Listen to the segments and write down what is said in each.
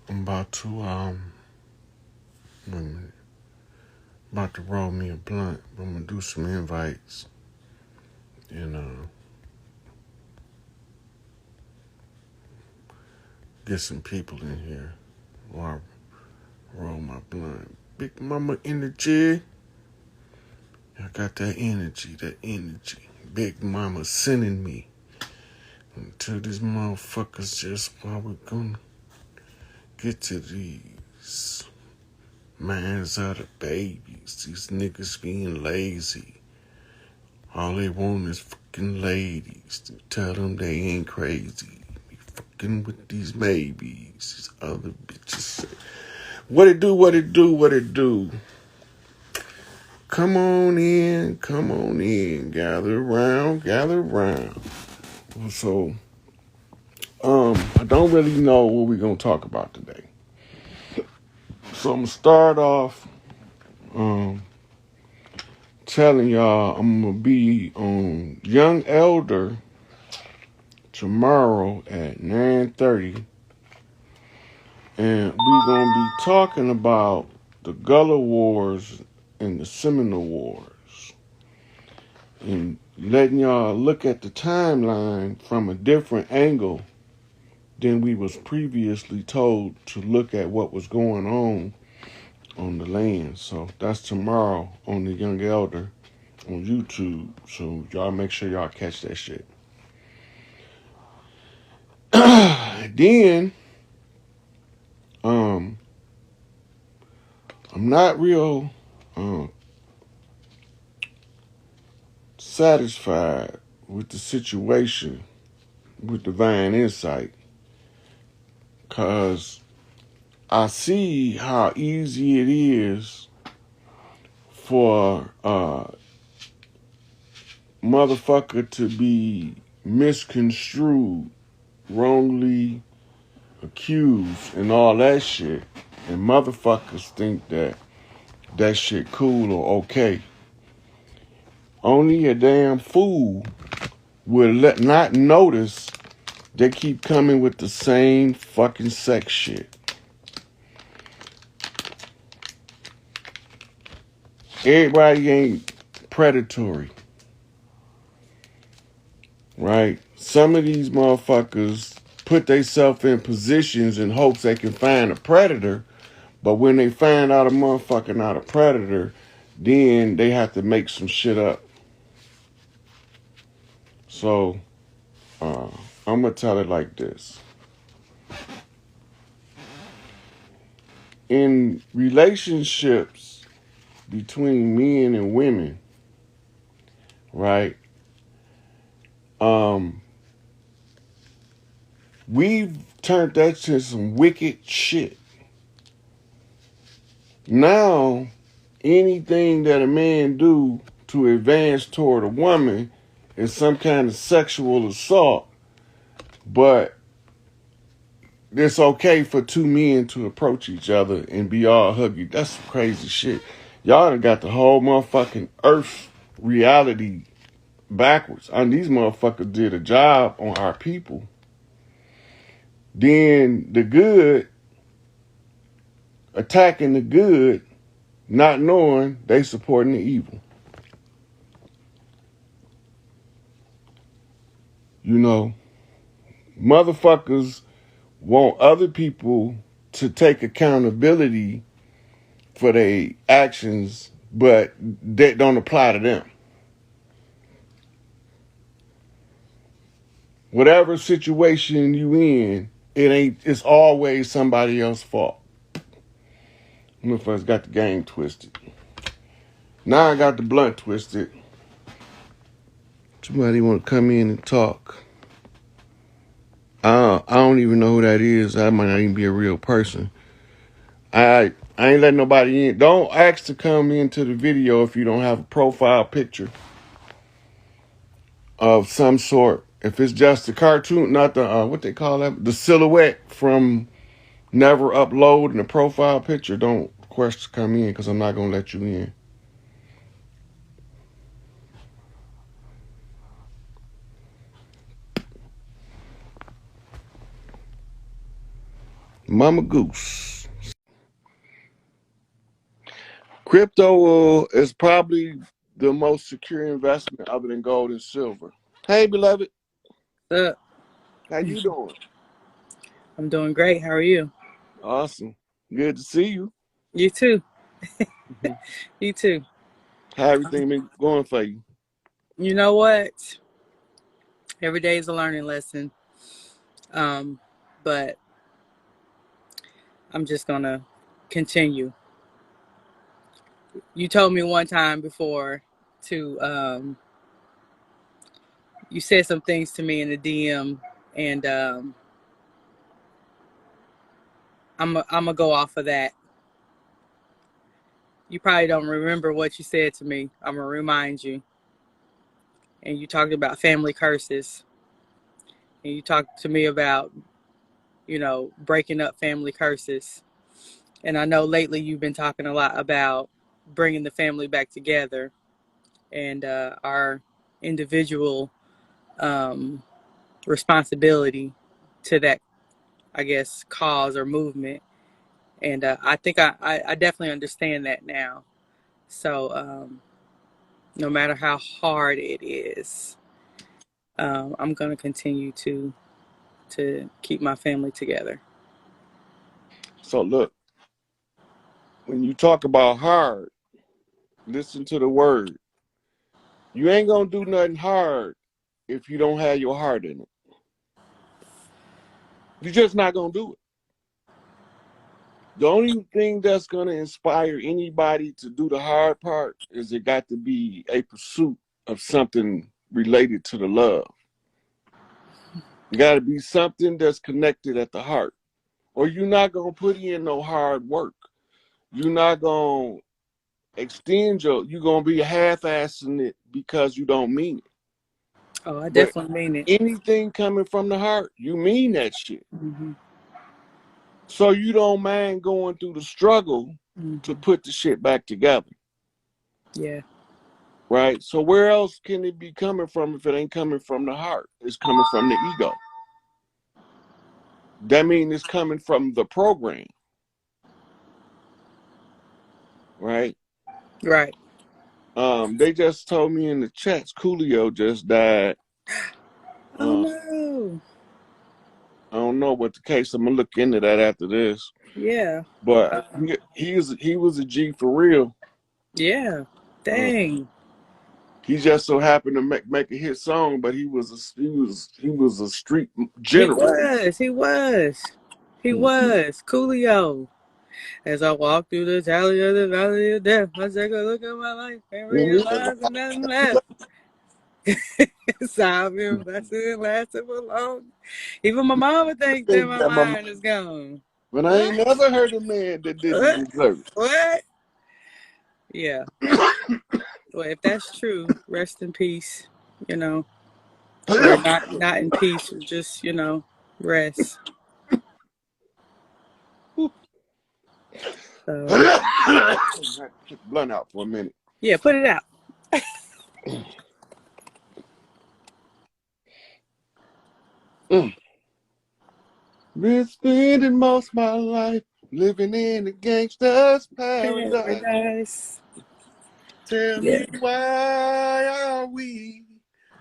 I'm about to wait a minute. About to roll me a blunt. I'm gonna do some invites and get some people in here while I roll my blunt. Big mama energy. I got that energy. Big mama sending me. Until these motherfuckers just while we're gonna get to these minds of the babies. These niggas being lazy. All they want is fucking ladies to tell them they ain't crazy. Be fucking with these babies. These other bitches. What it do? Come on in. Gather around. So, I don't really know what we're gonna talk about today. So I'm gonna start off telling y'all I'm gonna be on Young Elder tomorrow at 9:30, and we're gonna be talking about the Gullah Wars and the Seminole Wars, and letting y'all look at the timeline from a different angle than we was previously told to look at what was going on the land. So that's tomorrow on the Young Elder on YouTube. So y'all make sure y'all catch that shit. Then, I'm not real satisfied with the situation with Divine Insight, because I see how easy it is for motherfucker to be misconstrued, wrongly accused, and all that shit. And motherfuckers think that shit cool or okay. Only a damn fool will not notice they keep coming with the same fucking sex shit. Everybody ain't predatory, right? Some of these motherfuckers put themselves in positions in hopes they can find a predator, but when they find out a motherfucker not a predator, then they have to make some shit up. So, I'm gonna tell it like this. In relationships between men and women, right? We've turned that to some wicked shit. Now, anything that a man do to advance toward a woman is some kind of sexual assault, but it's okay for two men to approach each other and be all huggy. That's some crazy shit. Y'all done got the whole motherfucking earth reality backwards. These motherfuckers did a job on our people. Then the good attacking the good, not knowing they supporting the evil. You know, motherfuckers want other people to take accountability for their actions, but that don't apply to them. Whatever situation you in, it's always somebody else's fault. Motherfuckers got the game twisted. Now I got the blunt twisted. Somebody want to come in and talk. I don't even know who that is. I might not even be a real person. I ain't letting nobody in. Don't ask to come into the video if you don't have a profile picture of some sort. If it's just the cartoon, not the, what they call that, the silhouette from never uploading a profile picture, don't request to come in, because I'm not going to let you in. Mama Goose. Crypto is probably the most secure investment other than gold and silver. Hey, beloved. What's up? How you doing? I'm doing great. How are you? Awesome. Good to see you. You too. Mhm. You too. How everything been going for you? You know what? Every day is a learning lesson. Um, but I'm just gonna continue. You told me one time before to you said some things to me in the DM, and I'm gonna go off of that. You probably don't remember what you said to me. I'm gonna remind you. And you talked about family curses, and you talked to me about breaking up family curses. And I know lately you've been talking a lot about bringing the family back together and our individual um, responsibility to that, I guess, cause or movement. And I think I definitely understand that now. So no matter how hard it is, I'm going to continue to keep my family together. So look, when you talk about hard, listen to the word. You ain't gonna do nothing hard if you don't have your heart in it. You're just not gonna do it. The only thing that's gonna inspire anybody to do the hard part is it got to be a pursuit of something related to the love. It got to be something that's connected at the heart, or you're not gonna put in no hard work. You're not gonna extend your. You're gonna be half-assing it because you don't mean it. Oh, I But definitely mean it. anything coming from the heart, you mean that shit. Hmm. So you don't mind going through the struggle to Hmm. put the shit back together, Yeah. right? So where else can it be coming from if it ain't coming from the heart? It's coming from the ego. That means it's coming from the program, right? Right. They just told me in the chats Coolio just died. Oh Um, no. I don't know what the case. I'm gonna look into that after this. Yeah. But Um, he was a G for real. yeah. Uh, Dang. he just so happened to make a hit song, but he was a street He general. was. He was. He Hmm. was. Coolio. As I walk through the valley of the valley of death, I take a look at my life and realize there's nothing left. So I've been blessed and lasting for long. Even my mama thinks that my mind is gone. But I ain't What? never heard a man that didn't What? deserve What? Yeah. it. Well, if that's true, rest in peace. You know, or not in peace, just rest. So Kick the blunt out for a minute. yeah, put it out. Mm. Been spending most of my life living in a gangster's paradise. Paradise. Tell Yeah. me why are we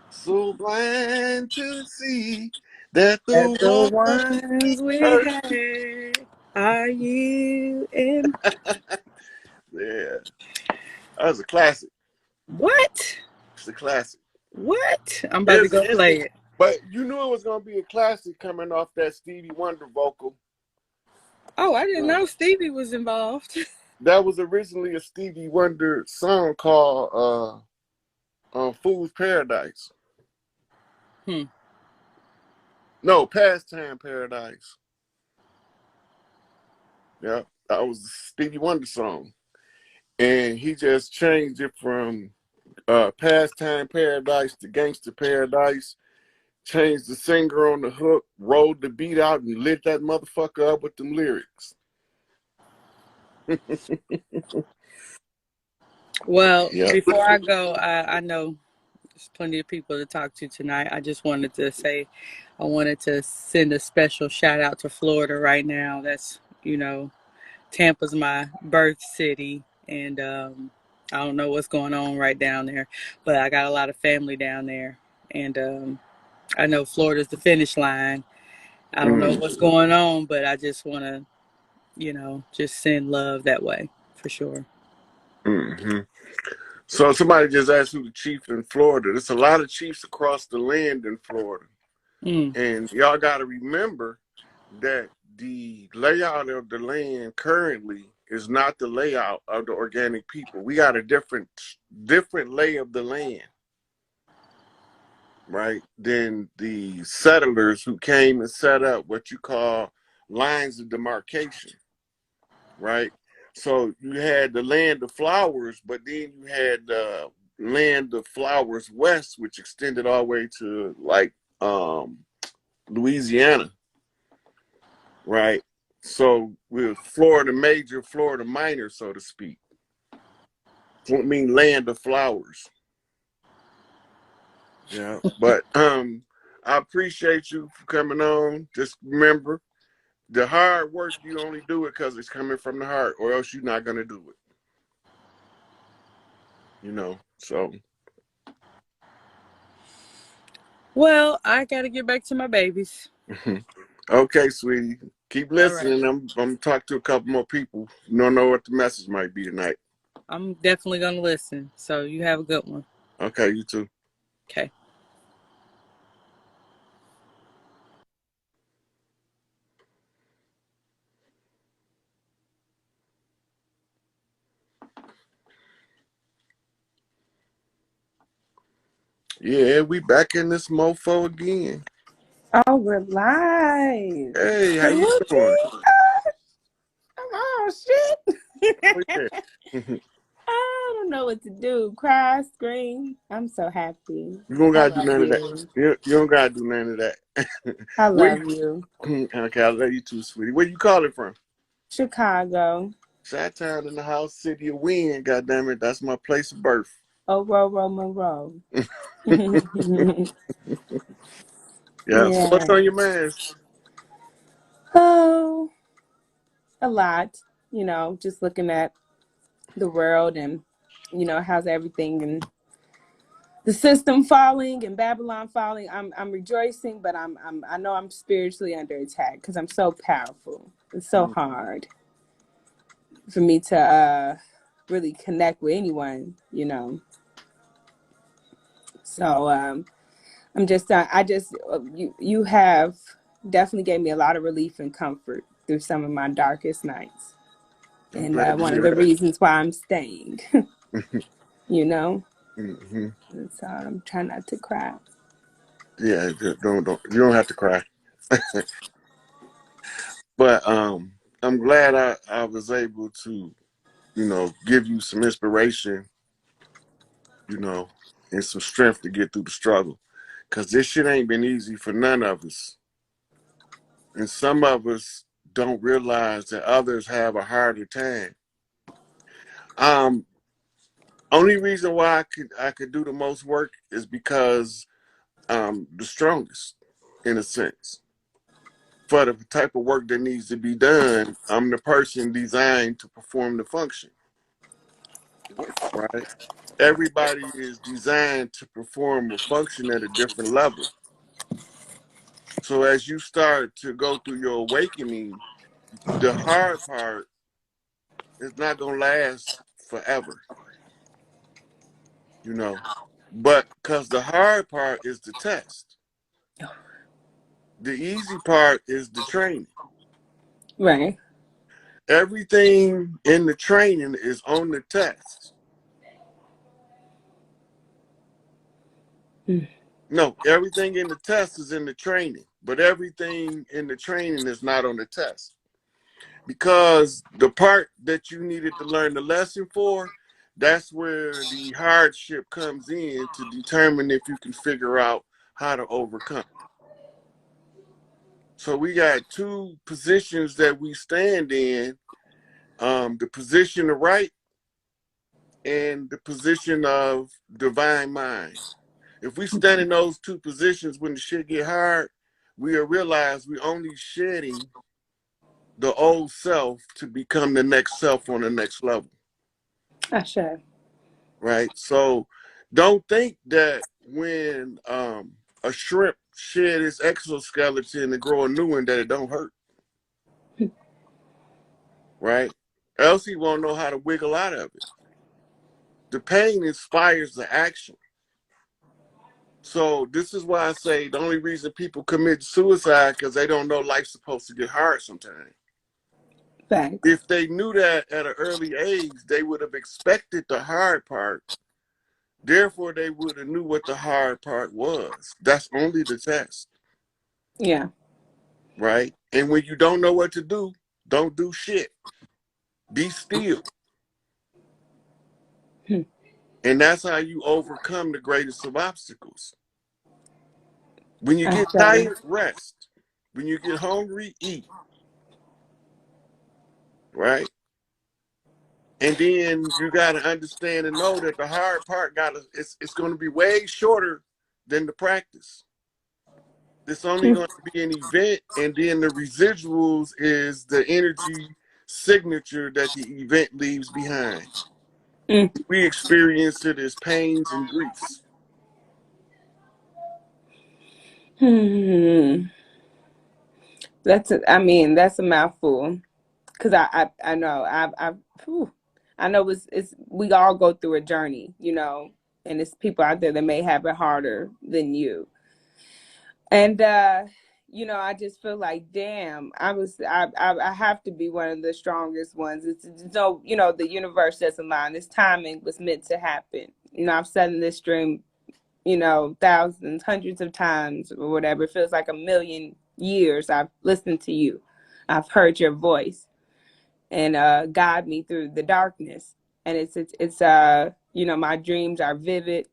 so blind to see that That the the one we ones we hurt? had are you and Yeah, that was a classic. what? It's a classic. What? I'm about to It's, go it's, play it. but you knew it was gonna be a classic coming off that Stevie Wonder vocal. Oh, I didn't Uh, know Stevie was involved. that was originally a Stevie Wonder song called "Fool's Paradise." Hmm. No, "Pastime Paradise." Yeah, that was the Stevie Wonder song, and he just changed it from "Pastime Paradise" to "Gangster Paradise." Changed the singer on the hook, rolled the beat out, and lit that motherfucker up with them lyrics. Well, Yeah. before I go, I know there's plenty of people to talk to tonight. I just wanted to say I wanted to send a special shout out to Florida right now. That's, Tampa's my birth city, and I don't know what's going on right down there, but I got a lot of family down there, and I know Florida's the finish line. I don't know what's going on, but I just want to, just send love that way for sure. Mm-hmm. So somebody just asked who the chief in Florida. There's a lot of chiefs across the land in Florida. Mm. And y'all got to remember that the layout of the land currently is not the layout of the organic people. We got a different lay of the land, right? Than the settlers who came and set up what you call lines of demarcation, right? So you had the land of flowers, but then you had the land of flowers west, which extended all the way to like Louisiana, right? So with Florida major, Florida minor, so to speak. I mean land of flowers. Yeah. But I appreciate you for coming on. Just remember, the hard work, you only do it because it's coming from the heart, or else you're not gonna do it. So Well, I got to get back to my babies. okay, sweetie. Keep All right. listening. I'm gonna talk to a couple more people. You don't know what the message might be tonight. I'm definitely going to listen. So you have a good one. Okay, you too. Okay. Yeah, we back in this mofo again. Oh, we're live. Hey, how you doing? Whoopee. Oh, shit. Oh yeah. I don't know what to do. Cry, scream. I'm so happy. You don't I gotta do love none of that. you. You don't gotta do none of that. I Where love you. okay, I love you too, sweetie. Where you calling from? Chicago. Chi-Town in the house, city of wind, goddamn it. That's my place of birth. Oh, row, Monroe. Yeah. So what's Yeah. on your mind? Oh, a lot. Just looking at the world and, how's everything and the system falling and Babylon falling. I'm rejoicing, but I know I'm spiritually under attack because I'm so powerful. It's so hard for me to really connect with anyone. So I'm just you have definitely gave me a lot of relief and comfort through some of my darkest nights, I'm and glad to one of hear the reasons why I'm staying. that. you know, hmm and so I'm trying not to cry. Yeah, don't you don't have to cry. But I'm glad I was able to, give you some inspiration, you know, and some strength to get through the struggle. Cause this shit ain't been easy for none of us. And some of us don't realize that others have a harder time. Um, only reason why I could do the most work is because the strongest, in a sense. For the type of work that needs to be done, I'm the person designed to perform the function, right? Everybody is designed to perform a function at a different level. So as you start to go through your awakening, the hard part is not going to last forever, you know. But because the hard part is the test, the easy part is the training. Right. Everything in the training is on the test. No, everything in the test is in the training, but everything in the training is not on the test. Because the part that you needed to learn the lesson for, that's where the hardship comes in to determine if you can figure out how to overcome. So we got two positions that we stand in, the position of right and the position of divine mind. If we stand in those two positions when the shit get hard, we'll realize we're only shedding the old self to become the next self on the next level. Asha. Right? So don't think that when a shrimp shed its exoskeleton and grow a new one that it don't hurt. Right? Else he won't know how to wiggle out of it. The pain inspires the action. So this is why I say the only reason people commit suicide because they don't know life's supposed to get hard sometimes. Thanks. If they knew that at an early age, they would have expected the hard part. Therefore, they would have knew what the hard part was. That's only the test. Yeah. Right? And when you don't know what to do, don't do shit. Be still. And that's how you overcome the greatest of obstacles. When you get tired, rest. When you get hungry, eat. Right? And then you got to understand and know that the hard part it's going to be way shorter than the practice. It's only going to be an event, and then the residuals is the energy signature that the event leaves behind. We experience it as pains and griefs. That's a mouthful. Cause I know I know it's we all go through a journey, you know, and it's people out there that may have it harder than you. And you know, I just feel like, damn, I have to be one of the strongest ones. It's no, you know, the universe doesn't lie. This timing was meant to happen. You know, I've said in this dream, you know, thousands, hundreds of times or whatever. It feels like a million years I've listened to you. I've heard your voice and guide me through the darkness. And it's you know, my dreams are vivid.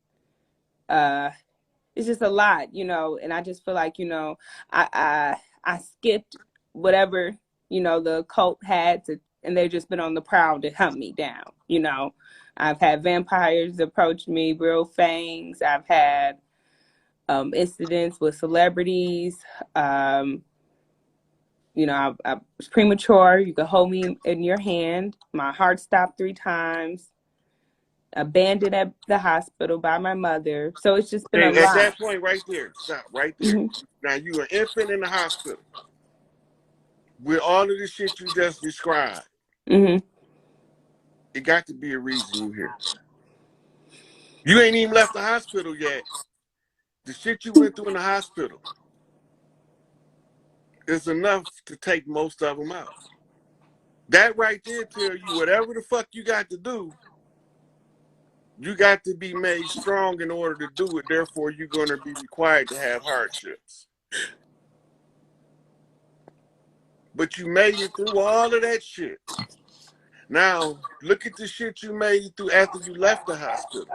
It's just a lot, you know, and I just feel like, you know, I skipped whatever, you know, the cult had to, and they've just been on the prowl to hunt me down, you know. I've had vampires approach me, real fangs. I've had incidents with celebrities. You know, I was premature. You could hold me in your hand. My heart stopped 3 times. Abandoned at the hospital by my mother. So it's just been a At lot. that point right there, stop right there. Now you're an infant in the hospital with all of the shit you just described. It got to be a reason you here. You ain't even left the hospital yet. The shit you went through in the hospital is enough to take most of them out. That right there tell you whatever the fuck you got to do, you got to be made strong in order to do it. Therefore, you're going to be required to have hardships. But you made it through all of that shit. Now, look at the shit you made it through after you left the hospital.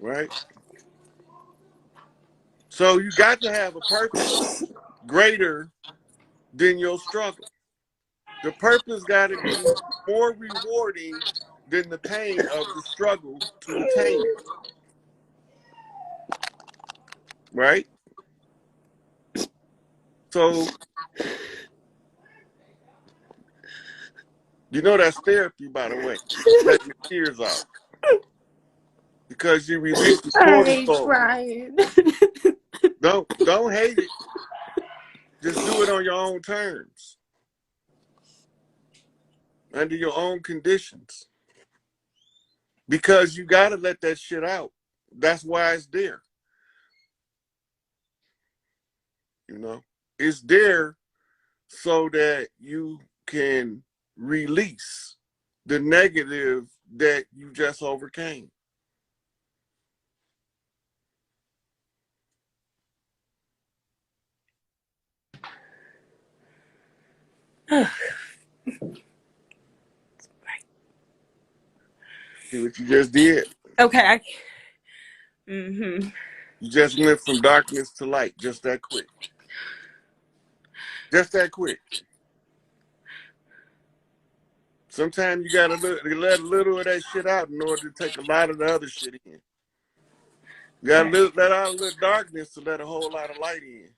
Right? So you got to have a purpose greater than your struggle. The purpose got to be more rewarding than the pain of the struggle to attain it. Right? So, you know that's therapy, by the way. Let your tears out. Because you release the cortisol. Don't hate it. Just do it on your own terms. Under your own conditions. Because you got to let that shit out. That's why it's there. You know? It's there so that you can release the negative that you just overcame. See what you just did? Okay. You just went from darkness to light, just that quick. Just that quick. Sometimes you gotta let a little of that shit out in order to take a lot of the other shit in. You gotta let out a little darkness to let a whole lot of light in.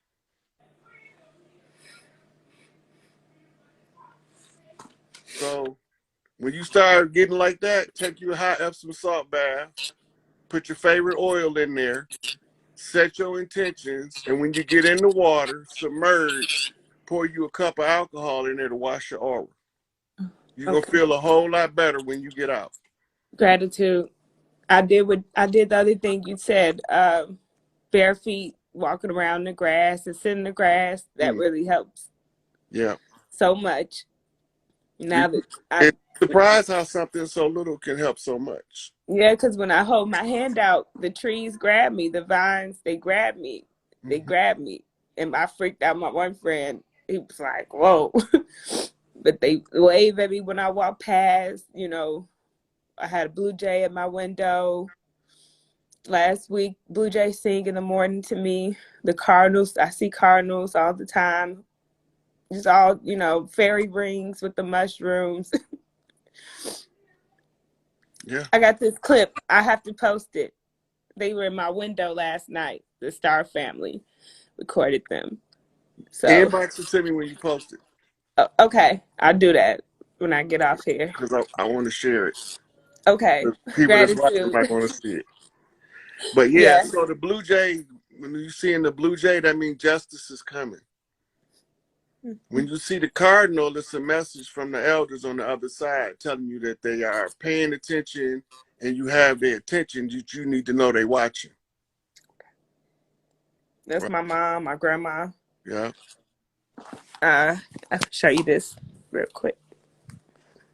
So when you start getting like that, take you a hot Epsom salt bath, put your favorite oil in there, set your intentions, and when you get in the water, submerge, pour you a cup of alcohol in there to wash your aura. You're gonna feel a whole lot better when you get out. Gratitude. I did the other thing you said, bare feet, walking around the grass and sitting in the grass. That really helps. Yeah. So much. Now that it's surprised how something so little can help so much. Yeah, because when I hold my hand out, the trees grab me, the vines, they grab me. They grab me. And I freaked out my one friend. He was like, whoa. But they wave at me when I walk past. You know, I had a blue jay at my window. Last week, blue jay sing in the morning to me. The cardinals, I see cardinals all the time. Just all, you know, fairy rings with the mushrooms. Yeah. I got this clip. I have to post it. They were in my window last night. The Star family recorded them. So inbox it to me when you post it. Okay, I'll do that when I get off here. Because I want to share it. Okay. People that's watching might want to see it. But yeah, so the blue jay, when you see in the blue jay, that means justice is coming. When you see the cardinal, it's a message from the elders on the other side telling you that they are paying attention and you have their attention. You need to know they're watching. That's right. My mom, my grandma. Yeah. I can show you this real quick.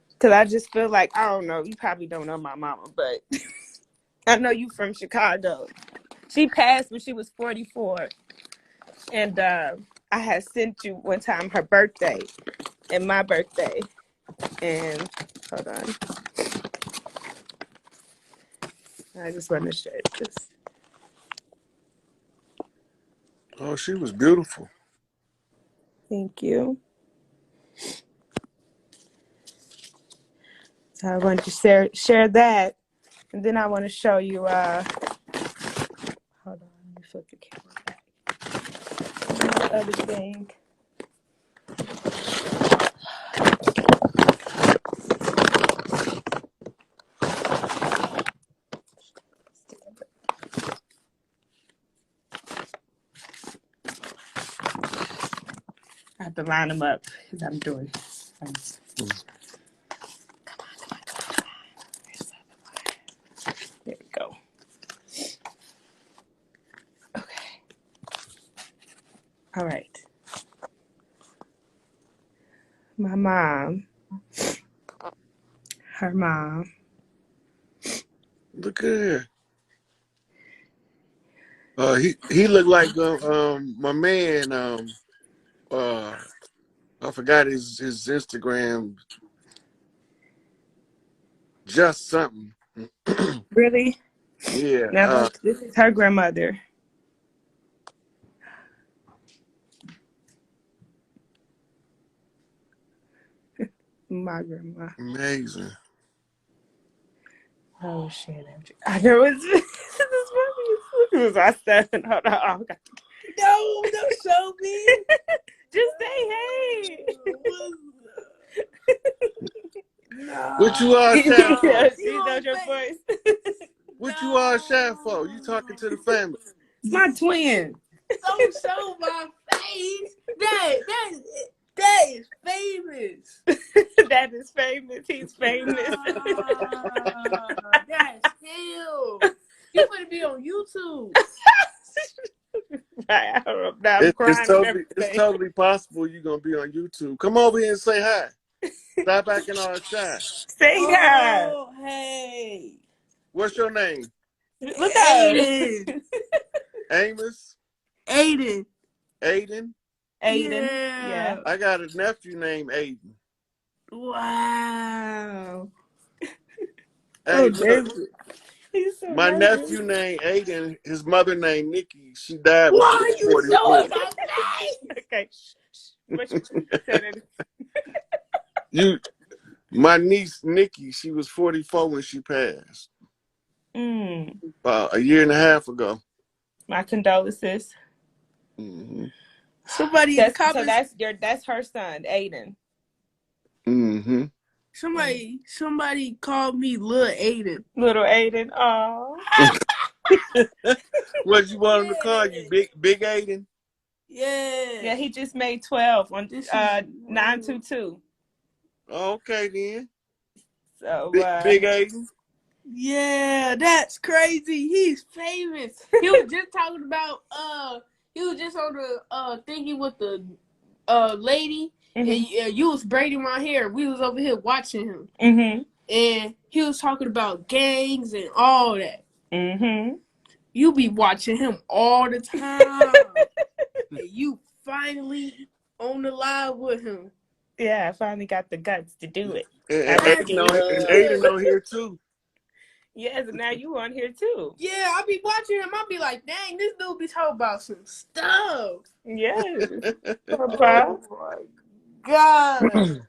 Because I just feel like, I don't know, you probably don't know my mama, but I know you from Chicago. She passed when she was 44. And I had sent you one time her birthday and my birthday. And hold on. I just want to share this. Oh, she was beautiful. Thank you. So I want to share that. And then I want to show you, hold on, let me flip the camera back. The other thing. I have to line them up because I'm doing things. Come on. There we go. Okay. All right. My mom. Her mom. Look at her. He looked like my man. I forgot his Instagram. Just something. Really? Yeah. Now this is her grandmother. My grandma. Amazing. Oh shit! I know it's funny. It was I said, hold on. No, don't show me. Just say hey. No. What you all shy for? Yeah, she knows your voice. What you all shy for? You talking to the family? It's my twin. Don't show my face. That is famous. That is famous. He's famous. That's him. You better be on YouTube. It's totally possible you're gonna be on YouTube. Come over here and say hi. Stop acting all shy. Say hi. Oh, hey. What's your name? Look at Aiden. Amos? Aiden. Aiden? Yeah. I got a nephew named Aiden. Wow. Hey, look, so my nervous. nephew named Aiden, his mother named Nikki. She died. Why are you showing my face? Okay. My niece Nikki, she was 44 when she passed. About a year and a half ago. My condolences. Mm-hmm. Somebody in the So comments. that's her son, Aiden. Mm-hmm. Somebody called me Lil Aiden. Little Aiden. Oh. What you want him to call you? Big Aiden? Yeah. Yeah, he just made 12 on This is 922. Oh, okay then. So Big Aiden. Yeah, that's crazy. He's famous. He was just talking about he was just on the thingy with the lady, and you was braiding my hair. We was over here watching him. And he was talking about gangs and all that. You be watching him all the time. And you finally on the live with him. Yeah, I finally got the guts to do it. And Aiden on here too. Yes, and now you on here too. Yeah, I be watching him. I be like, dang, this dude be talking about some stuff. Yes. Oh my God.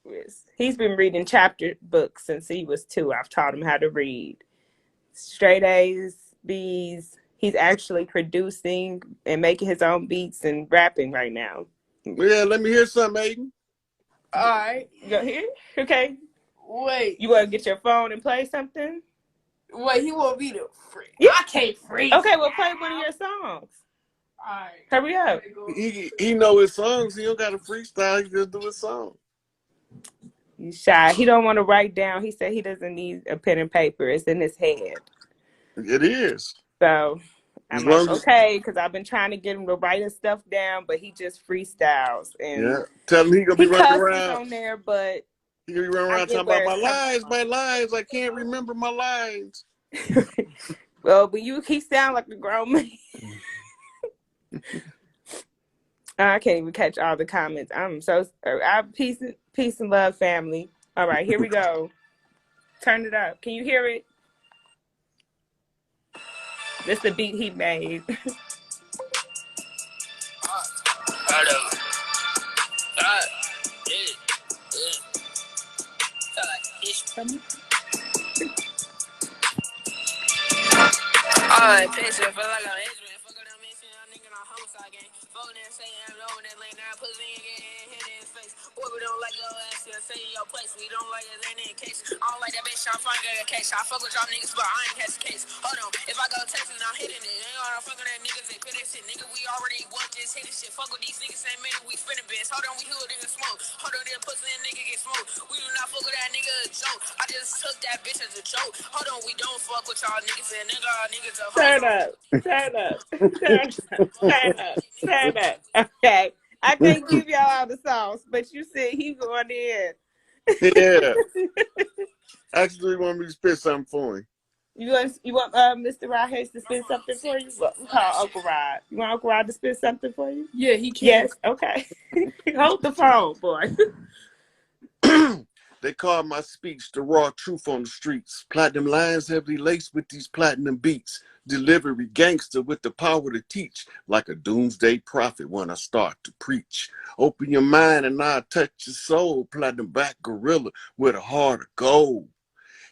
Yes. He's been reading chapter books since he was 2. I've taught him how to read. Straight A's, B's. He's actually producing and making his own beats and rapping right now. Yeah, let me hear something, Aiden. All right. You go here? Okay. Wait. You want to get your phone and play something? Wait, he want me to free. Yeah. I can't free. Okay, well, play one of your songs. All right. Hurry up. He know his songs. He don't got to freestyle. He just do his song. He's shy. He don't want to write down. He said he doesn't need a pen and paper. It's in his head. It is. So I'm like, okay, because I've been trying to get him to write his stuff down, but he just freestyles. And yeah, tell him he gonna be running around on there, but he gonna be running around talking about my lines. I can't remember my lines. Well, but he sound like a grown man. I can't even catch all the comments. Peace and love, family. All right, here we go. Turn it up. Can you hear it? This is the beat he made. I picture feel like I'm Israel. Fuck with them missing, I'm nigga on homicide gang. Fuck with them saying I'm low in that lane. Now pussy and get hit in his face. Boy, we don't like your ass, still stay in your place. We don't like his ain't in case. I don't like that bitch, I'm fine, get a case. I fuck with y'all niggas, but I ain't catch the case. Hold on, if I go Texas, I'm hitting it. Ain't gonna fuck with that niggas, they put that shit. Nigga, we already won this hitting shit. Fuck with these niggas, same minute we spinning bins. Hold on, we hood in the smoke. Hold on, that pussy and nigga get smoked. We do not fuck with that nigga a joke. I just took that bitch as a joke. Hold on, we don't fuck with y'all niggas and niggas a Turn up. Okay. I can't give y'all all the songs, but you said he going in. Yeah. Actually, want me to spit something for him. You want Mr. Rod Hayes to spit something for you? Well, we call Uncle Rod. You want Uncle Rod to spit something for you? Yeah, he can. Yes. Okay. Hold the phone, boy. They call my speech the raw truth on the streets. Platinum lines heavily laced with these platinum beats. Delivery gangster with the power to teach. Like a doomsday prophet when I start to preach. Open your mind and I'll touch your soul. Platinum back gorilla with a heart of gold.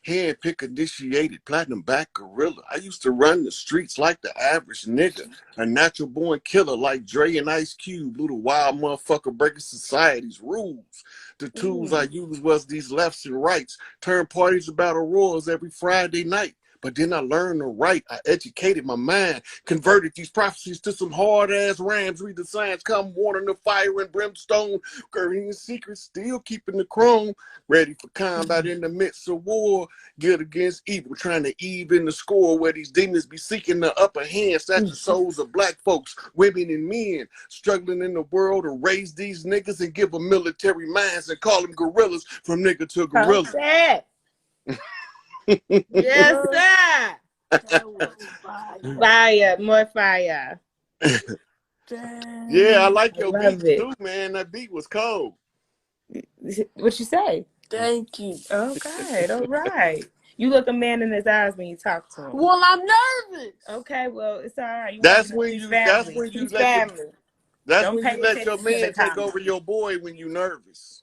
Hand pick initiated, platinum back gorilla. I used to run the streets like the average nigga. A natural born killer like Dre and Ice Cube. Little wild motherfucker breaking society's rules. The tools I used was these lefts and rights. Turn parties to battle royals every Friday night. But then I learned to write. I educated my mind. Converted these prophecies to some hard-ass rhymes. Read the signs, come warning the fire and brimstone. Girding the secrets, still keeping the chrome. Ready for combat in the midst of war. Good against evil, trying to even the score. Where these demons be seeking the upper hand. Snatch the souls of black folks, women and men. Struggling in the world to raise these niggas and give them military minds. And call them gorillas from nigga to gorilla. Yes, sir. Fire, more fire. Yeah, I like your beat too, man. That beat was cold. What you say? Thank you. Okay, all right. You look a man in his eyes when you talk to him. Well, I'm nervous. Okay, well, it's all right. That's when you let your man take over your boy when you nervous.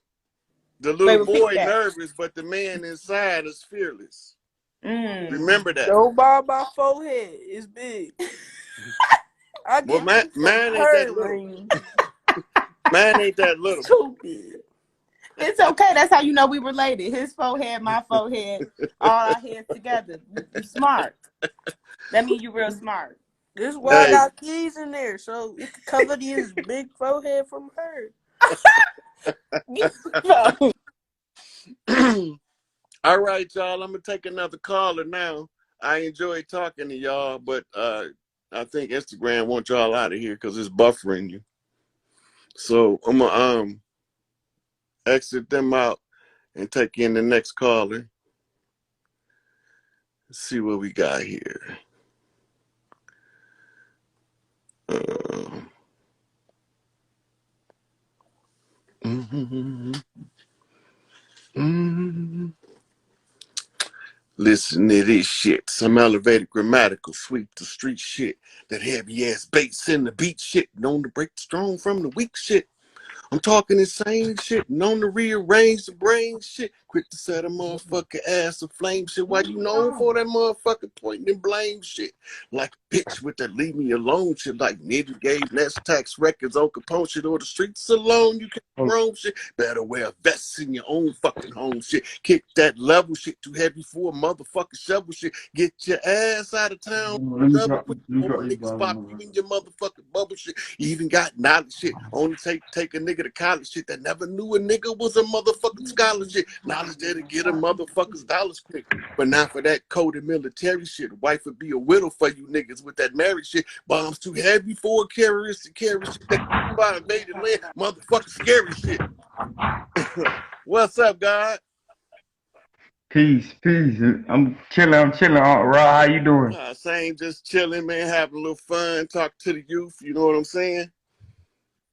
The little boy nervous, but the man inside is fearless. Remember that. Don't mind my forehead. It's big. I Well, get you some man ain't that hair little. ring. Man ain't that little. Too big. It's okay. That's how you know we related. His forehead, my forehead, all our heads together. You smart. That means you real smart. This is why I Hey. got keys in there, so it can cover his big forehead from her. All right, y'all. I'm gonna take another caller now. I enjoy talking to y'all, but I think Instagram wants y'all out of here because it's buffering you. So I'm gonna exit them out and take in the next caller. Let's see what we got here. Listen to this shit. Some elevated grammatical sweep the street shit. That heavy ass bass in the beat shit. Known to break the strong from the weak shit. I'm talking insane shit, known to rearrange the brain shit, quick to set a motherfucker ass aflame shit. Why you known for that motherfucker pointing and blame shit? Like a bitch with that leave me alone shit, like nigga gave Nest Tax Records on Capone shit, or the streets alone, you can't roam shit. Better wear vests in your own fucking home shit. Kick that level shit too heavy for a motherfucking shovel shit. Get your ass out of town. Double quick, home niggas pop you in your motherfucking bubble shit. You even got knowledge shit. Only take a nigga to college shit that never knew a nigga was a motherfucking scholar shit. Knowledge there to get a motherfucker's dollars quick. But not for that coded military shit. Wife would be a widow for you niggas with that married shit. Bombs too heavy for a carriers to carry shit. That by invaded land, motherfucking scary shit. What's up, God? Peace. I'm chilling. Raw, how you doing? Same, just chilling, man, having a little fun, talk to the youth, you know what I'm saying?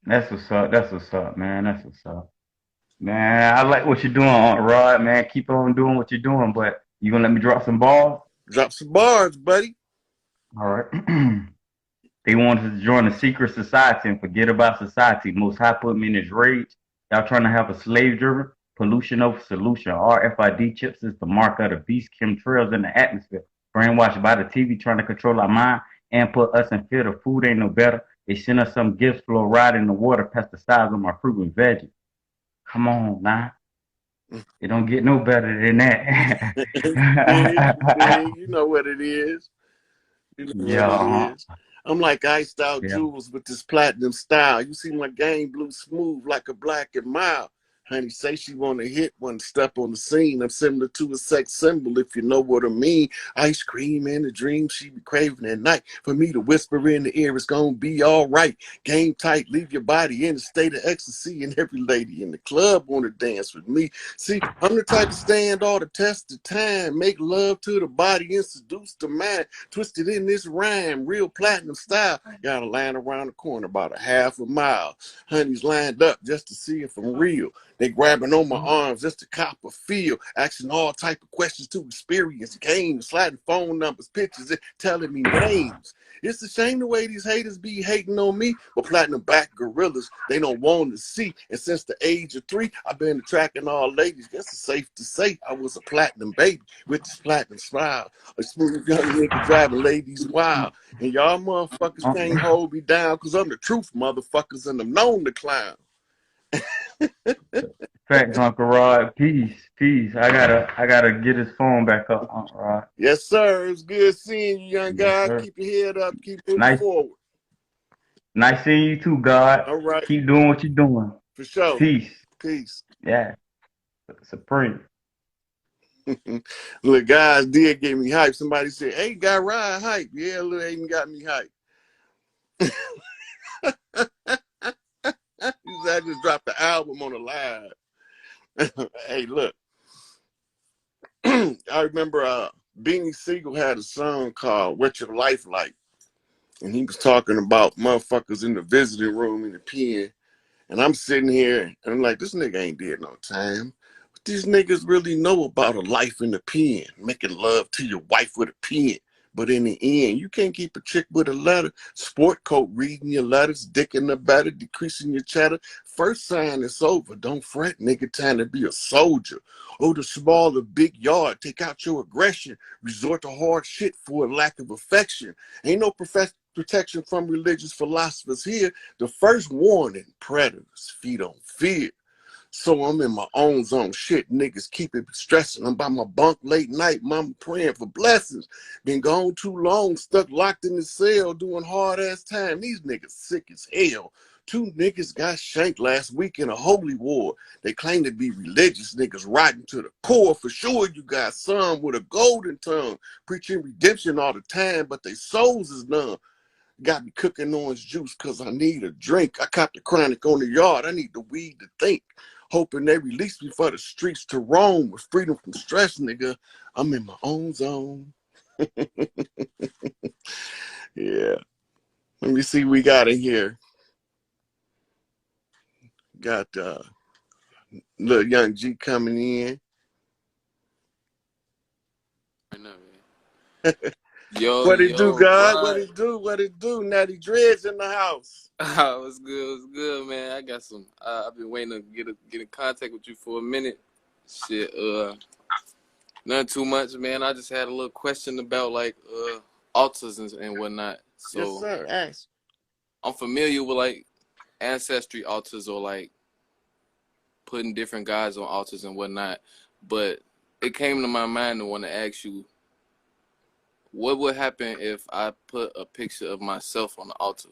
That's what's up, man. That's what's up. Man, I like what you're doing, Aunt Rod, man. Keep on doing what you're doing, but you gonna let me drop some balls? Drop some bars, buddy. All right. They wanted to join a secret society and forget about society. Most High put me in his rage. Y'all trying to have a slave driven pollution over solution. RFID chips is the mark of the beast. Chemtrails in the atmosphere. Brainwashed by the TV trying to control our mind and put us in fear. The food ain't no better. They send us some gifts, fluoride in the water, pesticides on my fruit and veggies. Come on, now. It don't get no better than that. You know what it is. You know what it Yeah. is. I'm like iced out Yeah. jewels with this platinum style. You see my game blue smooth like a black and mild. Honey say she want to hit one step on the scene. I'm similar to a sex symbol, if you know what I mean. Ice cream and the dream she be craving at night. For me to whisper in the ear, it's gonna be all right. Game tight, leave your body in a state of ecstasy. And every lady in the club want to dance with me. See, I'm the type to stand all the test of time. Make love to the body and seduce the mind. Twisted in this rhyme, real platinum style. Got a line around the corner about a half a mile. Honey's lined up just to see if I'm real. They grabbing on my arms just to cop a feel, asking all type of questions to experience games, sliding phone numbers, pictures, and telling me names. It's a shame the way these haters be hating on me, but platinum back gorillas, they don't want to see. And since the age of 3, I've been attracting all ladies. Guess it's safe to say I was a platinum baby with this platinum smile. A smooth young nigga driving ladies wild. And y'all motherfuckers can't hold me down because I'm the truth, motherfuckers, and I'm known to clown. Facts, Uncle Rod. Peace. I gotta get his phone back up, Uncle Rod. Yes, sir. It's good seeing you, young Yes, guy. sir. Keep your head up. Keep moving forward. Nice seeing you too, God. All right. Keep doing what you're doing. For sure. Peace. Yeah. Supreme. Look, guys did get me hype. Somebody said, hey, got Rod hype. Yeah, look, Aiden got me hype. I just dropped the album on the live. Hey, look. I remember Beanie Siegel had a song called What Your Life Like. And he was talking about motherfuckers in the visiting room in the pen. And I'm sitting here and I'm like, this nigga ain't did no time. What these niggas really know about a life in the pen, making love to your wife with a pen, But in the end, you can't keep a chick with a letter. Sport coat reading your letters, dick in the batter, decreasing your chatter. First sign it's over. Don't fret, nigga, time to be a soldier. Oh, the small, the big yard, take out your aggression. Resort to hard shit for a lack of affection. Ain't no protection from religious philosophers here. The first warning, predators feed on fear. So I'm in my own zone. Shit, niggas keep it stressing. I'm by my bunk late night. Mama praying for blessings. Been gone too long, stuck locked in the cell, doing hard ass time. These niggas sick as hell. 2 niggas got shanked last week in a holy war. They claim to be religious niggas rotten to the core. For sure you got some with a golden tongue, preaching redemption all the time, but they souls is numb. Got me cooking orange juice because I need a drink. I caught the chronic on the yard. I need the weed to think. Hoping they release me for the streets to roam with freedom from stress, nigga. I'm in my own zone. Yeah. Let me see what we got in here. Got little young G coming in. I know, man. Yo, What it do, yo, God? What bud. it do? What it do? Natty Dreads in the house. What's good? What's good, man? I got some. I've been waiting to get in contact with you for a minute. Shit, nothing too much, man. I just had a little question about like altars and whatnot. So Yes, sir. Ask. I'm familiar with like ancestry altars or like putting different gods on altars and whatnot. But it came to my mind to want to ask you, what would happen if I put a picture of myself on the altar?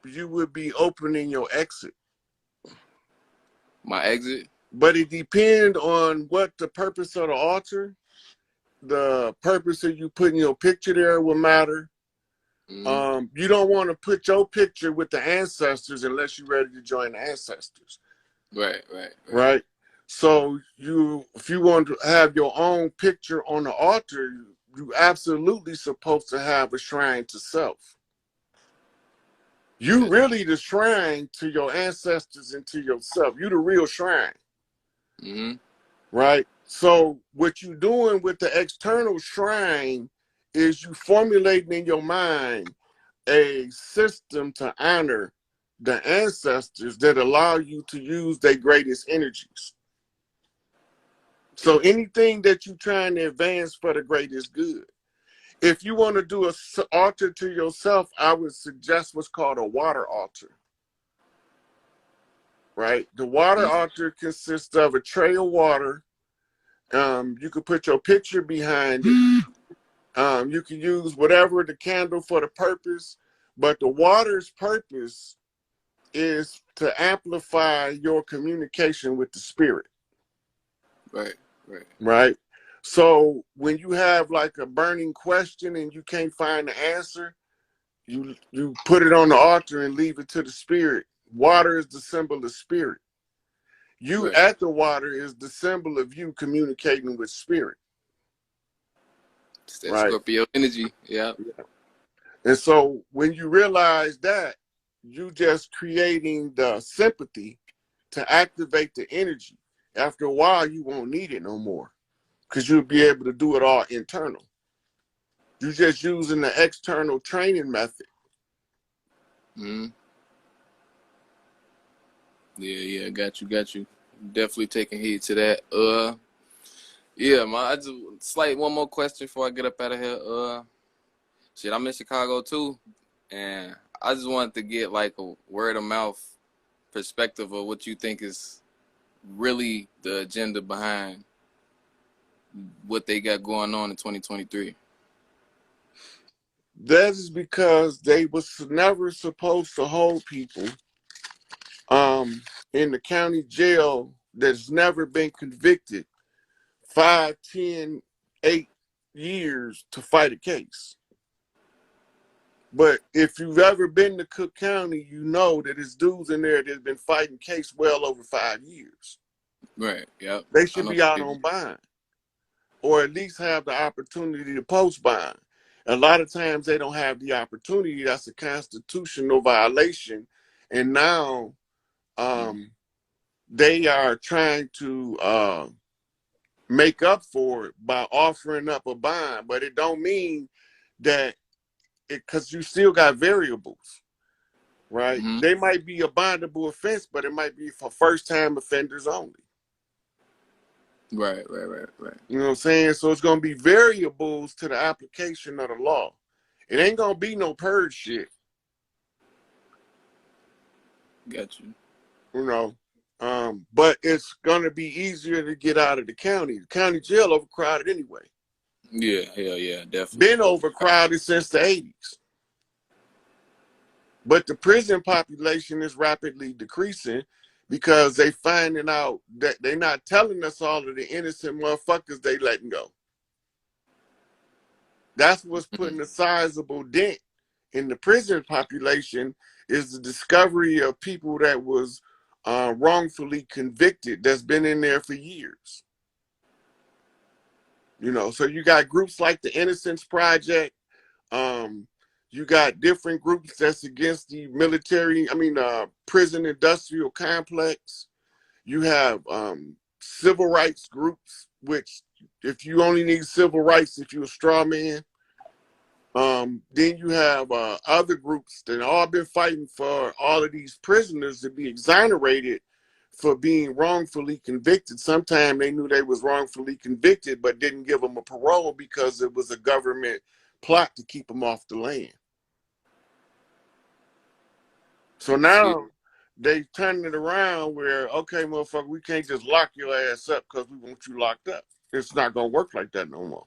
You would be opening your exit. My exit? But it depends on what the purpose of the altar, the purpose of you putting your picture there will matter. Mm-hmm. You don't want to put your picture with the ancestors unless you're ready to join the ancestors. Right. So if you want to have your own picture on the altar, you absolutely supposed to have a shrine to self. You really the shrine to your ancestors and to yourself. You the real shrine. Mm-hmm. Right? So what you doing with the external shrine is you formulating in your mind a system to honor the ancestors that allow you to use their greatest energies. So anything that you're trying to advance for the greatest good. If you want to do an altar to yourself, I would suggest what's called a water altar. Right? The water altar consists of a tray of water. You could put your picture behind it. You can use whatever the candle for the purpose, but the water's purpose is to amplify your communication with the spirit. Right. So when you have like a burning question and you can't find the answer, you put it on the altar and leave it to the spirit. Water is the symbol of spirit. You at the water is the symbol of you communicating with spirit. It's that Scorpio energy. Yeah. And so when you realize that, you just creating the sympathy to activate the energy. After a while, you won't need it no more because you'll be able to do it all internal. You're just using the external training method. Mm-hmm. Yeah, got you. Definitely taking heed to that. Yeah, I just slight one more question before I get up out of here. Shit, I'm in Chicago too, and I just wanted to get like a word of mouth perspective of what you think is really the agenda behind what they got going on in 2023. That is because they was never supposed to hold people in the county jail that's never been convicted 5, 10, 8 years to fight a case. But if you've ever been to Cook County, you know that there's dudes in there that's been fighting case well over 5 years. Right, yep. They should be out on bond, or at least have the opportunity to post bond. A lot of times they don't have the opportunity. That's a constitutional violation. And now they are trying to make up for it by offering up a bond, but it don't mean that because you still got variables, right? Mm-hmm. They might be a bondable offense, but it might be for first-time offenders only. Right. You know what I'm saying? So it's going to be variables to the application of the law. It ain't going to be no purge shit. Got you. You know, but it's going to be easier to get out of the county. The county jail overcrowded anyway. Yeah, hell yeah, definitely. Been overcrowded since the 80s. But the prison population is rapidly decreasing because they finding out that they're not telling us all of the innocent motherfuckers they letting go. That's what's putting a sizable dent in the prison population, is the discovery of people that was wrongfully convicted that's been in there for years. You know, so you got groups like the Innocence Project. You got different groups that's against the prison industrial complex. You have civil rights groups, which if you only need civil rights if you're a straw man. Then you have other groups that all been fighting for all of these prisoners to be exonerated for being wrongfully convicted. Sometimes they knew they was wrongfully convicted, but didn't give them a parole because it was a government plot to keep them off the land. So now they turning it around where, okay, motherfucker, we can't just lock your ass up because we want you locked up. It's not going to work like that no more.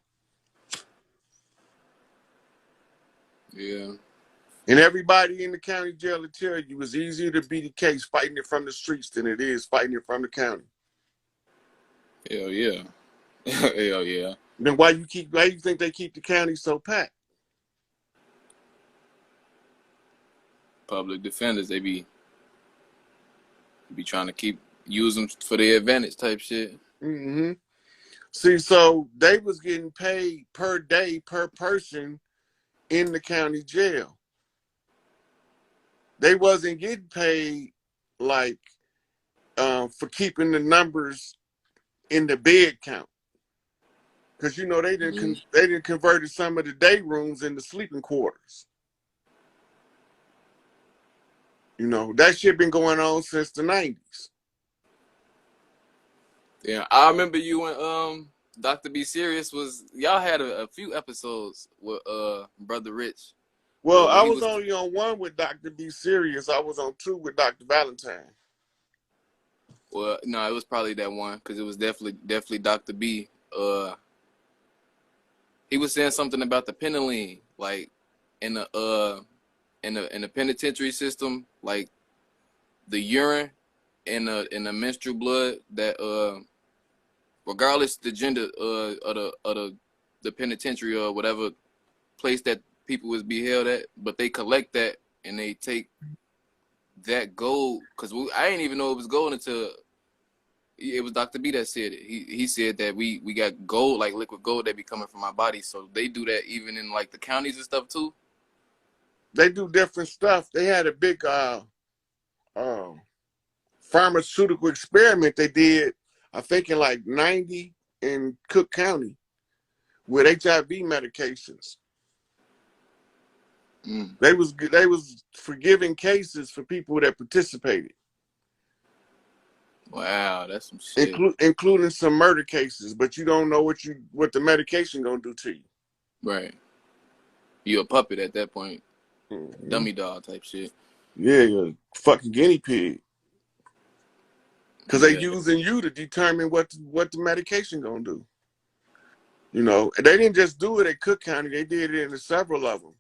Yeah. And everybody in the county jail will tell you it's easier to beat a case fighting it from the streets than it is fighting it from the county. Hell yeah. Hell yeah. Then why you think they keep the county so packed? Public defenders, they be trying to use them for their advantage type shit. Mm-hmm. See, so they was getting paid per day per person in the county jail. They wasn't getting paid like for keeping the numbers in the bed count, because you know they didn't convert some of the day rooms into sleeping quarters. You know, that shit been going on since the 90s. Yeah, I remember you and Dr. B Serious y'all had a few episodes with Brother Rich. Well, I was only on one with Dr. B Serious. I was on two with Dr. Valentine. Well, no, it was probably that one because it was definitely Dr. B. He was saying something about the penicillin, like in the penitentiary system, like the urine and the menstrual blood that regardless the gender of the penitentiary or whatever place that people was be held at, but they collect that and they take that gold, because I didn't even know it was gold until it was Dr. B that said it. He said that we got gold, like liquid gold, that be coming from our body. So they do that even in like the counties and stuff too. They do different stuff. They had a big pharmaceutical experiment they did, I think in like 90 in Cook County with HIV medications. They was forgiving cases for people that participated. Wow, that's some shit. Including some murder cases, but you don't know what the medication gonna do to you. Right. You a puppet at that point. Dummy dog type shit. Yeah, you're a fucking guinea pig. Because they using you to determine what the medication gonna do. You know, and they didn't just do it at Cook County. They did it in several of them.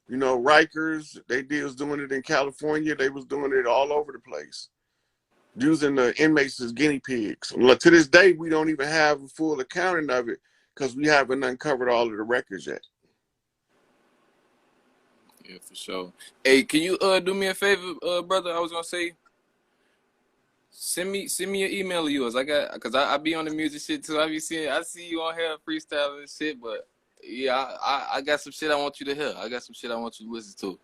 You know, Rikers, was doing it in California. They was doing it all over the place, using the inmates as guinea pigs. To this day, we don't even have a full accounting of it because we haven't uncovered all of the records yet. Yeah, for sure. Hey, can you do me a favor, brother? I was gonna say, send me your email of yours. Cause I be on the music shit too. I see you on here freestyling and shit, but yeah, I got some shit I want you to hear. I got some shit I want you to listen to.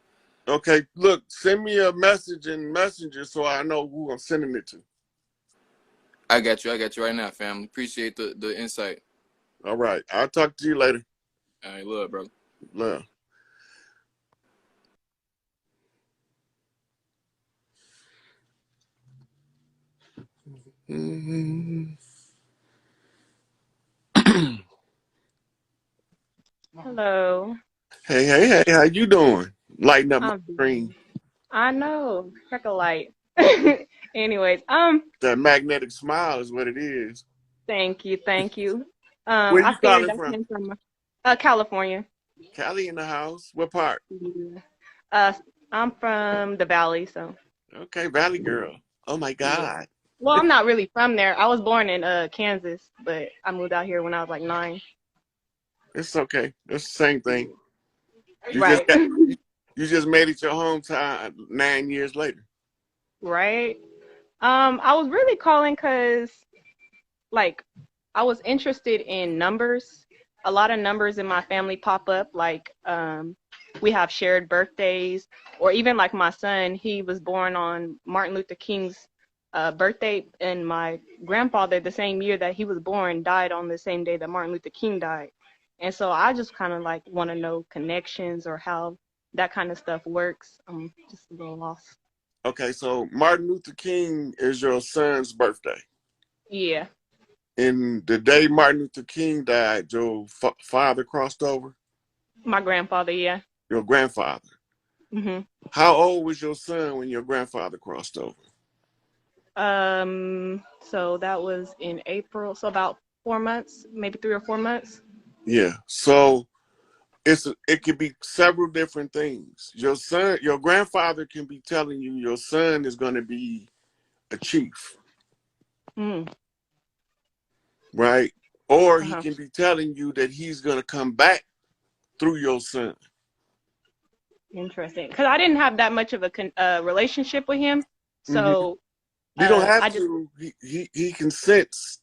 Okay, look, send me a message in Messenger so I know who I'm sending it to. I got you right now, family. Appreciate the insight. All right. I'll talk to you later. All right, love, brother. Love. Hello. Hey, how you doing? Lighting up my I'm screen. I know. Heck a light. Anyways, That magnetic smile is what it is. thank you, thank you. Where I you figured calling that from? came from California. Cali in the house. What part? Yeah. Uh, I'm from the Valley, so Okay, Valley girl. Oh my yeah. God. Well, I'm not really from there. I was born in Kansas, but I moved out here when I was like 9. It's okay. It's the same thing. You just Right. got you just made it your hometown 9 years later. Right. I was really calling 'cause like I was interested in numbers. A lot of numbers in my family pop up. Like we have shared birthdays, or even like my son, he was born on Martin Luther King's birthday, and my grandfather, the same year that he was born, died on the same day that Martin Luther King died. And so I just kind of like want to know connections or how that kind of stuff works. I'm just a little lost. Okay, so Martin Luther King is your son's birthday. Yeah, And the day Martin Luther King died, your father crossed over? my grandfather. Yeah. Your grandfather. Mhm. How old was your son when your grandfather crossed over? So that was in April, so about 4 months, maybe 3 or 4 months. Yeah. So it could be several different things. Your grandfather can be telling you your son is going to be a chief, Mm. right? Or he Uh-huh. can be telling you that he's going to come back through your son. Interesting. Because I didn't have that much of a relationship with him, Hmm. so You don't have I just. to. He can sense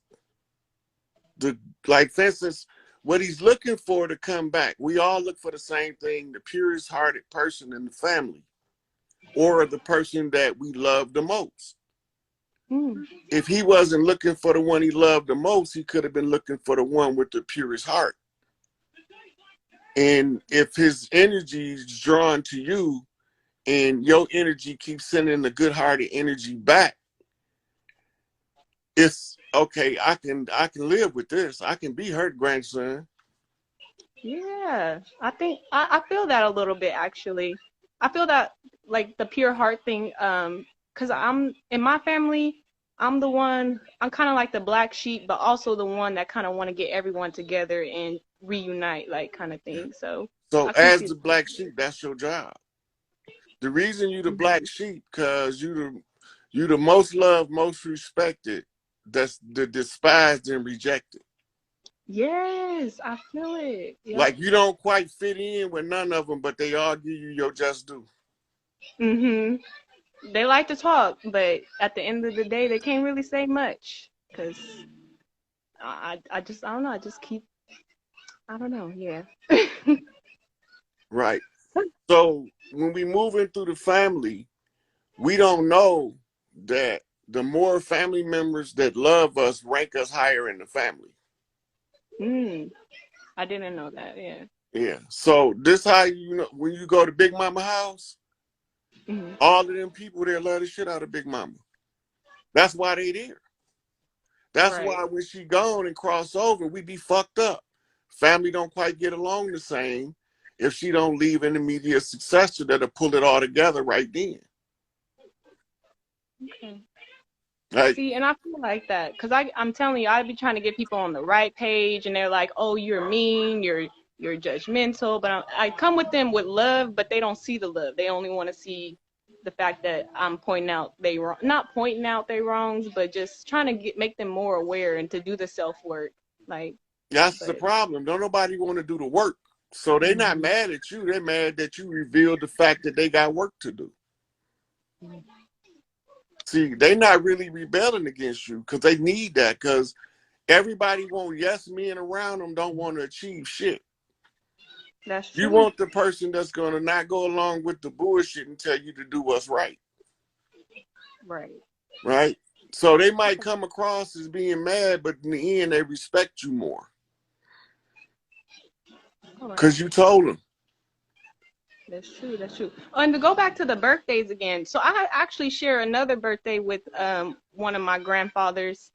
the, like, for instance, what he's looking for to come back. We all look for the same thing: the purest hearted person in the family, or the person that we love the most. Mm. If he wasn't looking for the one he loved the most, he could have been looking for the one with the purest heart. And if his energy is drawn to you and your energy keeps sending the good-hearted energy back, it's okay. I can live with this. I can be her grandson. Yeah, I think I feel that a little bit actually. I feel that like the pure heart thing, because I'm in my family, I'm kind of like the black sheep, but also the one that kind of want to get everyone together and reunite, like kind of thing. So So I can as see. the black sheep, that's your job. The reason you the black Mhm. sheep, cause you the most loved, most respected, that's the despised and rejected. Yes, I feel it. Yep. Like you don't quite fit in with none of them, but they all give you your just due. Mhm. They like to talk, but at the end of the day, they can't really say much because I don't know. I just keep. I don't know. Yeah. Right. So when we move in through the family, we don't know that the more family members that love us rank us higher in the family. Mm, I didn't know that. Yeah. Yeah. So this how you know when you go to Big Mama house, Mhm. all of them people there love the shit out of Big Mama. That's why they there. That's Right. why when she gone and cross over, we be fucked up. Family don't quite get along the same if she don't leave an immediate successor that'll pull it all together right then. Okay. Like, See, and I feel like that because I'm telling you, I'd be trying to get people on the right page, and they're like, "Oh, you're mean, you're judgmental." But I come with them with love, but they don't see the love. They only want to see the fact that I'm pointing out they wrong, not pointing out their wrongs, but just trying to make them more aware and to do the self work. Like, that's the but. problem. Don't nobody want to do the work. So they not Mhm. mad at you. They're mad that you revealed the fact that they got work to do. See, they not really rebelling against you because they need that, because everybody want yes men around them don't want to achieve shit. That's You true. want the person that's going to not go along with the bullshit and tell you to do what's right. Right. Right? So they might come across as being mad, but in the end, they respect you more All right. because you told them. That's true. That's true. Oh, and to go back to the birthdays again, so I actually share another birthday with one of my grandfathers,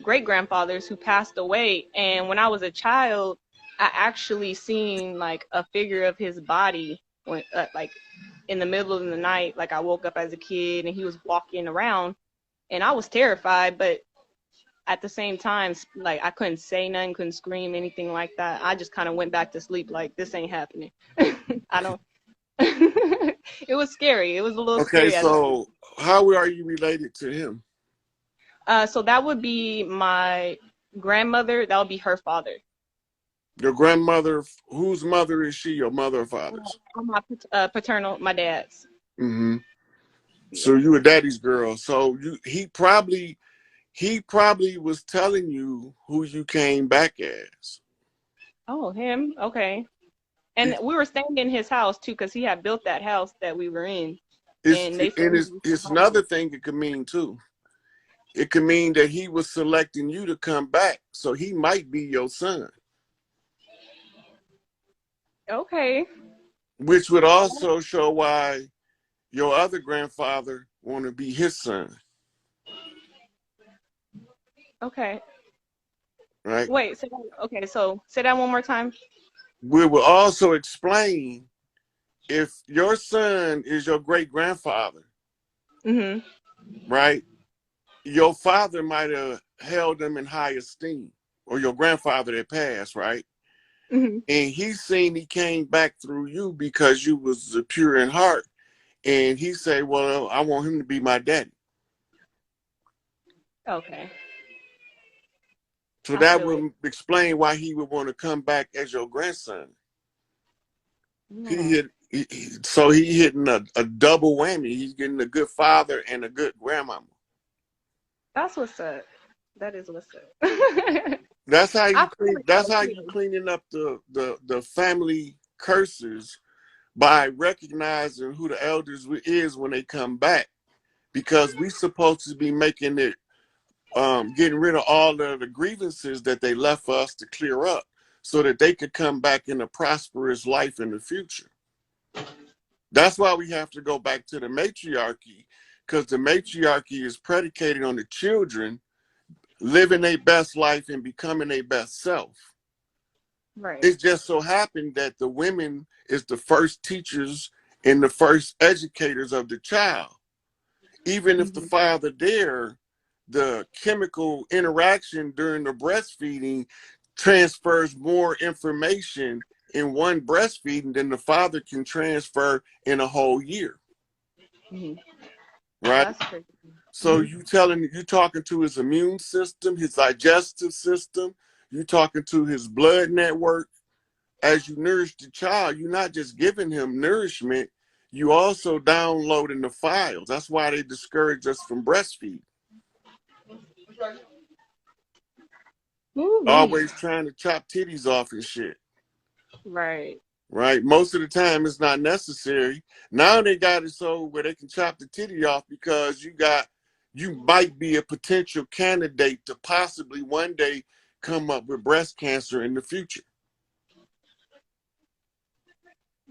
great grandfathers who passed away. And when I was a child, I actually seen like a figure of his body when, like in the middle of the night. Like I woke up as a kid and he was walking around, and I was terrified, but at the same time, like I couldn't say nothing, couldn't scream, anything like that. I just kind of went back to sleep, like this ain't happening. I don't. It was scary. It was a little Okay, scary as a kid. so how are you related to him? So that would be my grandmother. That would be her father. Your grandmother, whose mother is she? Your mother or father's? My paternal, my dad's. Mm-hmm. Yeah. So you were daddy's girl. So he probably was telling you who you came back as. Oh, him. Okay. And we were staying in his house too, because he had built that house that we were in, and they said he was It's home. another thing it could mean too. It could mean that he was selecting you to come back, so he might be your son, Okay. which would also show why your other grandfather want to be his son, Okay. right? Wait. Okay. So say that one more time. We will also explain if your son is your great grandfather, Mhm. right? Your father might have held him in high esteem, or your grandfather that passed, right? Mhm. And he came back through you because you was pure in heart. And he said, well, I want him to be my daddy. Okay. So I that feel it. would explain why he would want to come back as your grandson. Oh, So he hitting a double whammy. He's getting a good father and a good grandmama. that's what's up. That is what's up. That's how I you feel clean. it That's though how you too. cleaning up the family curses by recognizing who the elders is when they come back, because we supposed to be making it, getting rid of all of the grievances that they left for us to clear up, so that they could come back in a prosperous life in the future. That's why we have to go back to the matriarchy, because the matriarchy is predicated on the children living their best life and becoming their best self. Right. It just so happened that the women is the first teachers and the first educators of the child. Even if the Mhm. father there, the chemical interaction during the breastfeeding transfers more information in one breastfeeding than the father can transfer in a whole year, Mhm. right? That's crazy. So Mhm. you talking to his immune system, his digestive system, you talking to his blood network. As you nourish the child, you're not just giving him nourishment, you also downloading the files. That's why they discourage us from breastfeeding. Ooh-wee. Always trying to chop titties off and shit, Right. right? Most of the time it's not necessary. Now they got it so where they can chop the titty off because you might be a potential candidate to possibly one day come up with breast cancer in the future.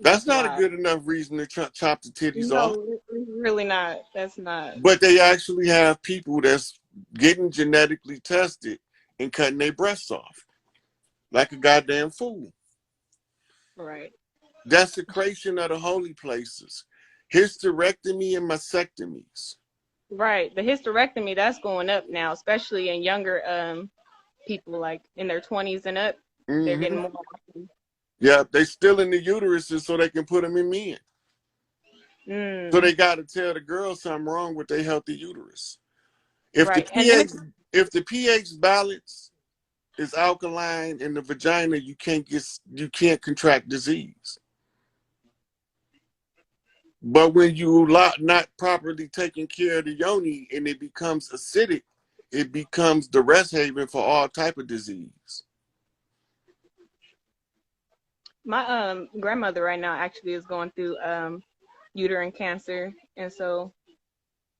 That's That's not a wild. good enough reason to chop the titties off. No, it's really not. That's not. But they actually have people that's getting genetically tested and cutting their breasts off like a goddamn fool. Right. Desecration of the holy places, hysterectomy and mastectomies. Right. The hysterectomy, that's going up now, especially in younger people like in their 20s and up. They're getting Hmm. more. Yeah, they still in the uteruses so they can put them in men. So Mm, they got to tell the girl something wrong with their healthy uterus. If the right. And then pH, if the pH balance is alkaline in the vagina, you can't contract disease. But when you not properly taking care of the yoni and it becomes acidic, it becomes the rest haven for all type of disease. my grandmother right now actually is going through uterine cancer, and so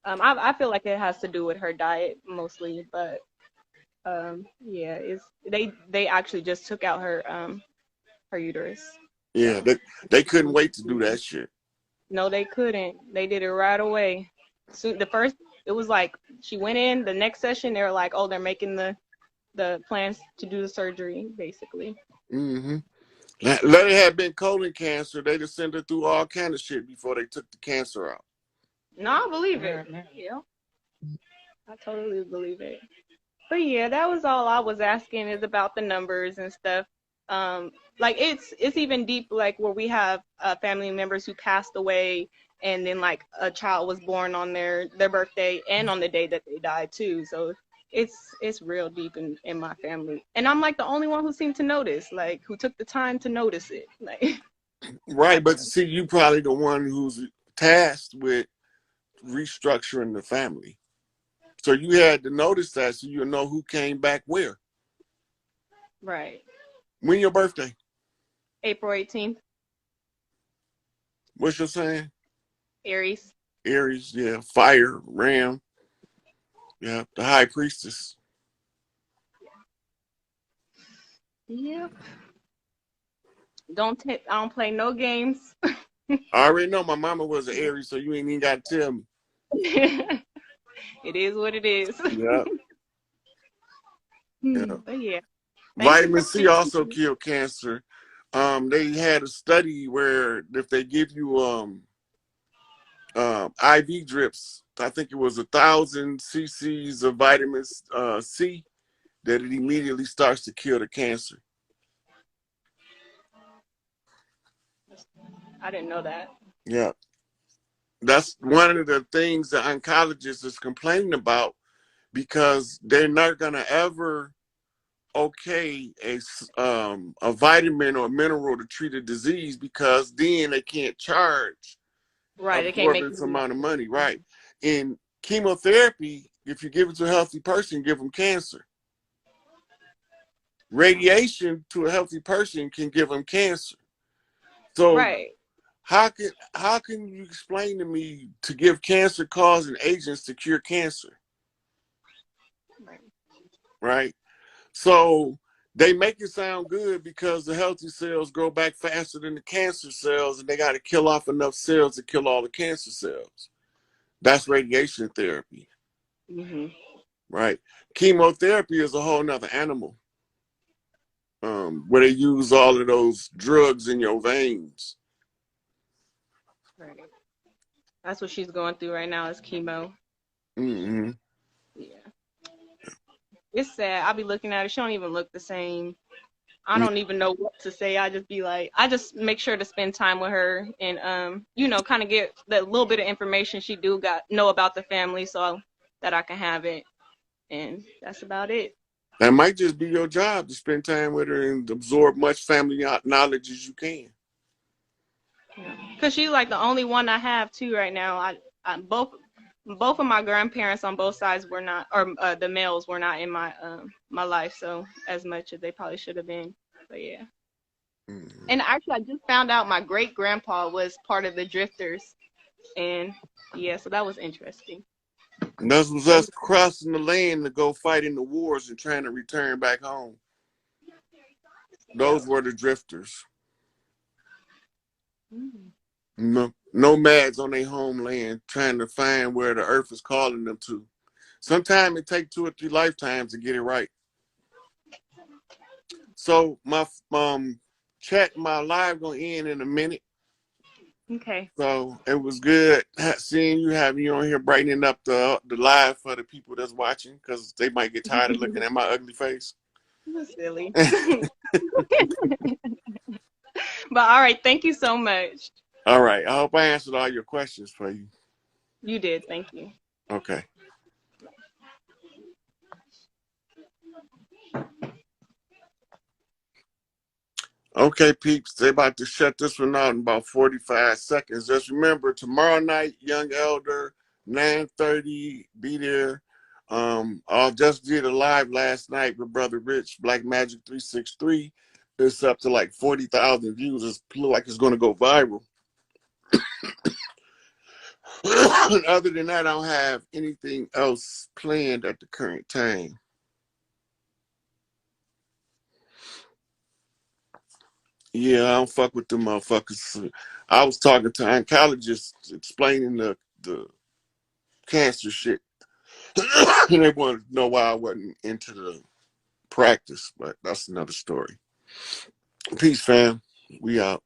I feel like it has to do with her diet mostly, but yeah, they actually just took out her uterus. Yeah, So they couldn't wait to do that shit. no, they couldn't. They did it right away. So it was like she went in the next session. They were like, oh, they're making the plans to do the surgery, basically. Mm-hmm. Let it have been colon cancer, they'd have sent her through all kind of shit before they took the cancer out. No, I believe it. Yeah, I totally believe it. But yeah, that was all I was asking is about the numbers and stuff. Like it's even deep, like where we have family members who passed away, and then like a child was born on their birthday and on the day that they died too. So it's real deep in my family, and I'm like the only one who seemed to notice, like who took the time to notice it, like. Right, but see, you probably the one who's tasked with restructuring the family. So you had to notice that so you know who came back where. Right. When your birthday? April 18th. What's your sign? Aries. Aries, yeah. Fire, Ram. Yeah, the high priestess. Yep. I don't play no games. I already know my mama was an Aries, so you ain't even got to tell me. It is what it is. Yeah. Yeah. But yeah. Vitamin C also kill cancer. They had a study where if they give you IV drips, I think it was 1,000 cc's of vitamin C, that it immediately starts to kill the cancer. I didn't know that. Yeah. That's one of the things the oncologist is complaining about, because they're not going to ever okay a vitamin or mineral to treat a disease, because then they can't charge Right, they can't make absorbent amount of money. Right. In chemotherapy, if you give it to a healthy person, give them cancer. Radiation to a healthy person can give them cancer. So right. how can you explain to me to give cancer causing agents to cure cancer? Right. So they make it sound good because the healthy cells grow back faster than the cancer cells, and they got to kill off enough cells to kill all the cancer cells. That's radiation therapy. Mm-hmm. Right. Chemotherapy is a whole nother animal, where they use all of those drugs in your veins. Right. That's what she's going through right now is chemo. Mm-hmm. Yeah. It's sad. I'll be looking at her. She don't even look the same. I don't even know what to say. I just make sure to spend time with her and kind of get that little bit of information she know about the family so that I can have it. And that's about it. That might just be your job, to spend time with her and absorb much family knowledge as you can. Because she's like the only one I have too right now. I both of my grandparents on both sides were not, or the males were not in my my life, so as much as they probably should have been. But yeah. Mm-hmm. And actually, I just found out my great grandpa was part of the Drifters, and yeah, so that was interesting. And that was us crossing the land to go fight in the wars and trying to return back home. Those were the Drifters. Mm-hmm. Nomads on their homeland trying to find where the earth is calling them to. Sometimes it takes 2 or 3 lifetimes to get it right. So my chat, my live gonna end in a minute. Okay. So it was good seeing you, having you on here, brightening up the live for the people that's watching, because they might get tired of looking at my ugly face. That's silly. But all right, thank you so much. All right, I hope I answered all your questions for you. You did, thank you. Okay. Okay, peeps, they about to shut this one out in about 45 seconds. Just remember, tomorrow night, Young Elder, 9:30, be there. I just did a live last night with Brother Rich, Black Magic 363. It's up to like 40,000 views. It looks like it's going to go viral. Other than that, I don't have anything else planned at the current time. Yeah, I don't fuck with them motherfuckers. I was talking to oncologists explaining the cancer shit. And they wanted to know why I wasn't into the practice, but that's another story. Peace, fam. We out.